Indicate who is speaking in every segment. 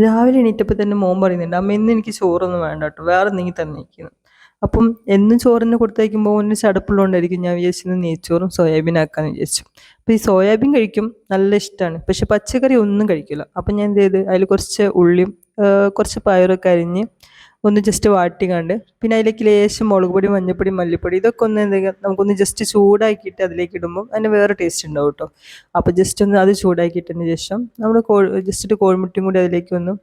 Speaker 1: രാവിലെ എണീറ്റപ്പോൾ തന്നെ മോൻ പറയുന്നുണ്ട്, അമ്മ ഇന്ന് എനിക്ക് ചോറൊന്നും വേണ്ട കേട്ടോ, വേറെ എന്തെങ്കിലും തന്നിരിക്കുന്നു. അപ്പം എന്നും ചോറിന് കൊടുത്തയക്കുമ്പോൾ ഓന് ചടപ്പുള്ളതുകൊണ്ടായിരിക്കും ഞാൻ വിചാരിച്ചത് നെയ്ച്ചോറും സോയാബീൻ ആക്കാമെന്ന് വിചാരിച്ചു. അപ്പോൾ ഈ സോയാബീൻ കഴിക്കും, നല്ല ഇഷ്ടമാണ്, പക്ഷെ പച്ചക്കറി ഒന്നും കഴിക്കില്ല. അപ്പം ഞാൻ എന്ത് ചെയ്ത് അതിൽ കുറച്ച് ഉള്ളിയും കുറച്ച് പയറൊക്കെ അരിഞ്ഞ് ഒന്ന് ജസ്റ്റ് വാട്ടിക്കാണ്ട്, പിന്നെ അതിലേക്ക് ലേശം മുളക് പൊടി, മഞ്ഞൾപ്പൊടി, മല്ലിപ്പൊടി ഇതൊക്കെ ഒന്ന് എന്തെങ്കിലും നമുക്കൊന്ന് ജസ്റ്റ് ചൂടാക്കിയിട്ട് അതിലേക്ക് ഇടുമ്പോൾ അതിന് വേറെ ടേസ്റ്റ് ഉണ്ടാവും കേട്ടോ. അപ്പോൾ ജസ്റ്റ് ഒന്ന് അത് ചൂടാക്കിയിട്ടതിന് ശേഷം നമ്മൾ ജസ്റ്റ് ഒരു കോഴിമുട്ടയും കൂടി അതിലേക്ക് ഒന്ന്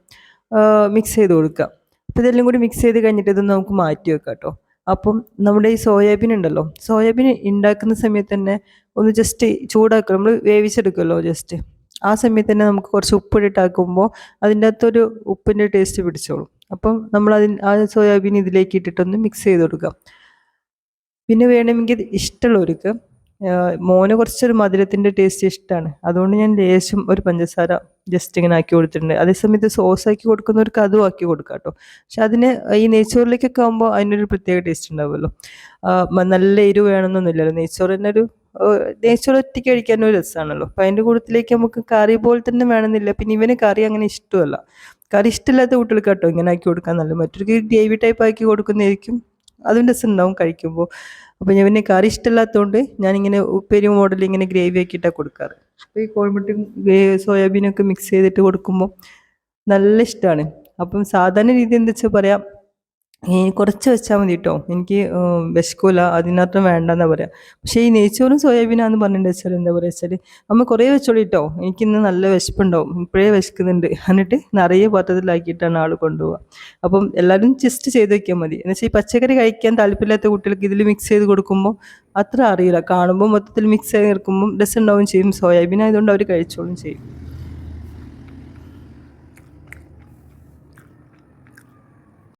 Speaker 1: മിക്സ് ചെയ്ത് കൊടുക്കുക. അപ്പോൾ ഇതെല്ലാം കൂടി മിക്സ് ചെയ്ത് കഴിഞ്ഞിട്ട് ഇതൊന്ന് നമുക്ക് മാറ്റി വെക്കാം കേട്ടോ. അപ്പം നമ്മുടെ ഈ സോയാബീൻ ഉണ്ടല്ലോ, സോയാബീൻ ഉണ്ടാക്കുന്ന സമയത്ത് തന്നെ ഒന്ന് ജസ്റ്റ് ചൂടാക്കുക, നമ്മൾ വേവിച്ചെടുക്കുമല്ലോ ജസ്റ്റ് ആ സമയത്ത് തന്നെ നമുക്ക് കുറച്ച് ഉപ്പിട്ടിട്ടാക്കുമ്പോൾ അതിൻ്റെ അകത്തൊരു ഉപ്പിൻ്റെ ടേസ്റ്റ് പിടിച്ചോളും. അപ്പം നമ്മൾ ആ സോയാബീൻ ഇതിലേക്ക് ഇട്ടിട്ടൊന്ന് മിക്സ് ചെയ്ത് കൊടുക്കാം. പിന്നെ വേണമെങ്കിൽ ഇഷ്ടമുള്ളവർക്ക് മോന് കുറച്ചൊരു മധുരത്തിൻ്റെ ടേസ്റ്റ് ഇഷ്ടമാണ്, അതുകൊണ്ട് ഞാൻ ലേശം ഒരു പഞ്ചസാര ജസ്റ്റ് ഇങ്ങനെ ആക്കി കൊടുത്തിട്ടുണ്ട്. അതേസമയത്ത് സോസ് ആക്കി കൊടുക്കുന്നവർക്ക് അതും ആക്കി കൊടുക്കാം കേട്ടോ. പക്ഷെ അതിന് ഈ നെയ്ച്ചോറിലേക്കൊക്കെ ആകുമ്പോൾ അതിനൊരു പ്രത്യേക ടേസ്റ്റ് ഉണ്ടാവുമല്ലോ. നല്ല എരിവ് വേണമെന്നൊന്നുമില്ലല്ലോ, നെയ്ച്ചോറ് തന്നെ ഒരു നെയ്ച്ചോറ് ഒറ്റയ്ക്ക് കഴിക്കാൻ ഒരു രസമാണല്ലോ. അപ്പം അതിൻ്റെ കൂട്ടത്തിലേക്ക് നമുക്ക് കറി പോലെ തന്നെ വേണമെന്നില്ല. പിന്നെ ഇവന് കറി അങ്ങനെ ഇഷ്ടമല്ല. കറി ഇഷ്ടമില്ലാത്ത കുട്ടികൾക്ക് കേട്ടോ ഇങ്ങനെ ആക്കി കൊടുക്കാൻ നല്ലത്. മറ്റൊരു ഗ്രേവി ടൈപ്പ് ആക്കി കൊടുക്കുന്നതായിരിക്കും അതും രസം ഉണ്ടാവും കഴിക്കുമ്പോൾ. അപ്പോൾ ഞാൻ പിന്നെ കറി ഇഷ്ടമില്ലാത്തതുകൊണ്ട് ഞാനിങ്ങനെ ഉപ്പേരി മോഡൽ ഇങ്ങനെ ഗ്രേവി ആക്കിയിട്ടാണ് കൊടുക്കാറ്. അപ്പോൾ ഈ കോഴിമുട്ടയും സോയാബീനൊക്കെ മിക്സ് ചെയ്തിട്ട് കൊടുക്കുമ്പോൾ നല്ല ഇഷ്ടമാണ്. അപ്പം സാധാരണ രീതി എന്താ വെച്ചാൽ പറയാം, കുറച്ച് വെച്ചാൽ മതി കേട്ടോ, എനിക്ക് വിശക്കൂല, അതിനകത്തും വേണ്ടെന്നാണ് പറയാം. പക്ഷേ ഈ നെയ്ച്ചോറും സോയാബീനാന്ന് പറഞ്ഞിട്ട് വെച്ചാൽ എന്താ പറയുക വെച്ചാൽ, അമ്മ കുറേ വെച്ചോളി കേട്ടോ, എനിക്കിന്ന് നല്ല വിശപ്പുണ്ടാവും, ഇപ്പോഴേ വിശക്കുന്നുണ്ട് എന്നിട്ട് നിറയെ പാത്രത്തിലാക്കിയിട്ടാണ് ആൾ കൊണ്ടുപോവുക. അപ്പം എല്ലാവരും ജസ്റ്റ് ചെയ്ത് വയ്ക്കാൻ മതി. എന്ന് വെച്ചാൽ ഈ പച്ചക്കറി കഴിക്കാൻ താല്പര്യമില്ലാത്ത കുട്ടികൾക്ക് ഇതിൽ മിക്സ് ചെയ്ത് കൊടുക്കുമ്പോൾ അത്ര അറിയില്ല, കാണുമ്പോൾ മൊത്തത്തിൽ മിക്സ് ചെയ്ത് എടുക്കുമ്പോൾ രസം ഉണ്ടാവും ചെയ്യും. സോയാബീൻ ആയതുകൊണ്ട് അവർ കഴിച്ചോളും ചെയ്യും.